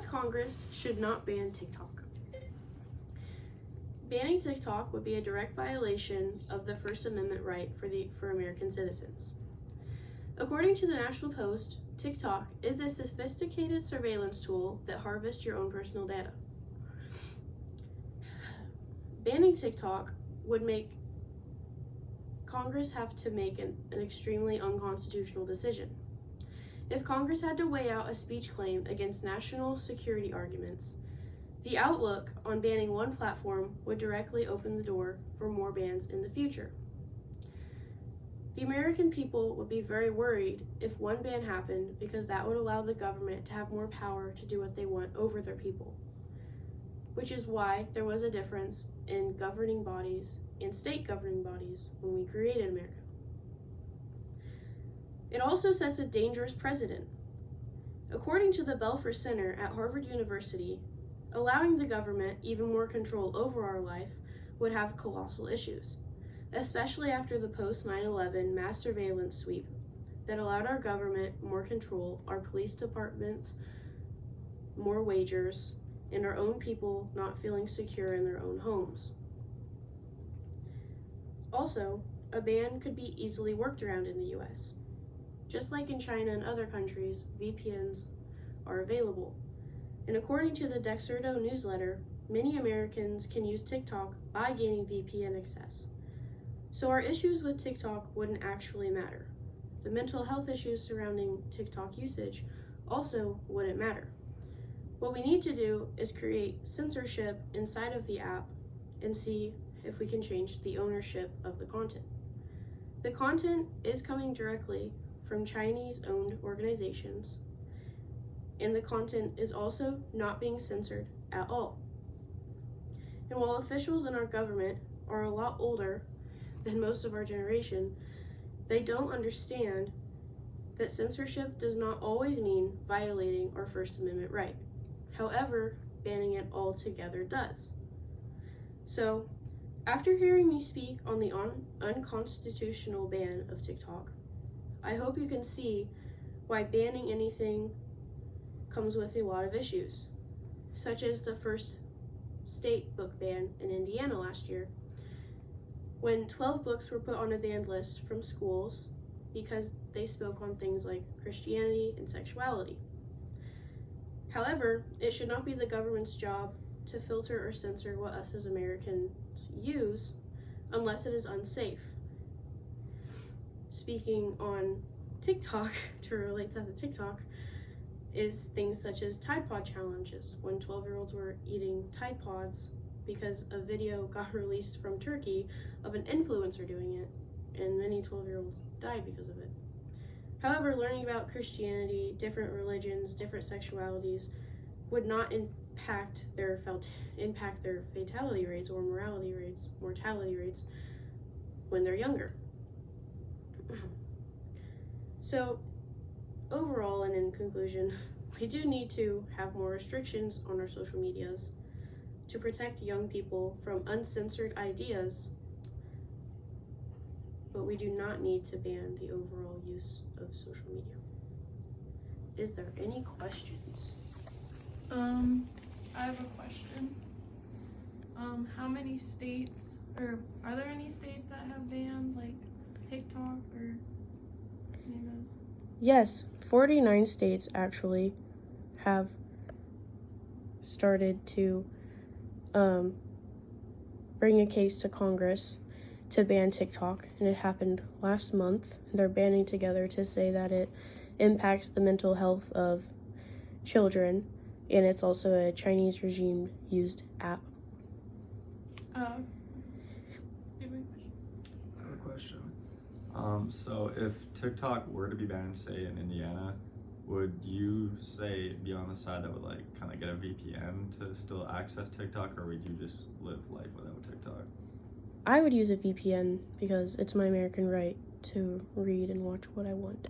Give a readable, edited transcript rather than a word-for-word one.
U.S. Congress should not ban TikTok. Banning TikTok would be a direct violation of the First Amendment right for American citizens. According to the National Post, TikTok is a sophisticated surveillance tool that harvests your own personal data. Banning TikTok would make Congress have to make an extremely unconstitutional decision. If Congress had to weigh out a speech claim against national security arguments, the outlook on banning one platform would directly open the door for more bans in the future. The American people would be very worried if one ban happened because that would allow the government to have more power to do what they want over their people, which is why there was a difference in governing bodies and state governing bodies when we created America. It also sets a dangerous precedent. According to the Belfer Center at Harvard University, allowing the government even more control over our life would have colossal issues, especially after the post-9/11 mass surveillance sweep that allowed our government more control, our police departments more wagers, and our own people not feeling secure in their own homes. Also, a ban could be easily worked around in the US. Just like in China and other countries, VPNs are available. And according to the Dexerto newsletter, many Americans can use TikTok by gaining VPN access. So our issues with TikTok wouldn't actually matter. The mental health issues surrounding TikTok usage also wouldn't matter. What we need to do is create censorship inside of the app and see if we can change the ownership of the content. The content is coming directly from Chinese-owned organizations, and the content is also not being censored at all. And while officials in our government are a lot older than most of our generation, they don't understand that censorship does not always mean violating our First Amendment right. However, banning it altogether does. So, after hearing me speak on the unconstitutional ban of TikTok, I hope you can see why banning anything comes with a lot of issues, such as the first state book ban in Indiana last year, when 12 books were put on a banned list from schools because they spoke on things like Christianity and sexuality. However, it should not be the government's job to filter or censor what us as Americans use unless it is unsafe. Speaking on TikTok, to relate that to TikTok, is things such as Tide Pod challenges, when 12-year-olds were eating Tide Pods because a video got released from Turkey of an influencer doing it, and many 12-year-olds died because of it. However, learning about Christianity, different religions, different sexualities would not impact their fatality rates or mortality rates when they're younger. So, overall and in conclusion, we do need to have more restrictions on our social medias to protect young people from uncensored ideas, but we do not need to ban the overall use of social media. Is there any questions? I have a question. How many states, or are there any states that have banned like TikTok or any of those? Yes, 49 states actually have started to bring a case to Congress to ban TikTok, and it happened last month. They're banding together to say that it impacts the mental health of children, and it's also a Chinese regime used app. Good one. I have a question. So if TikTok were to be banned, say in Indiana, would you say be on the side that would like kind of get a VPN to still access TikTok, or would you just live life without TikTok? I would use a VPN because it's my American right to read and watch what I want.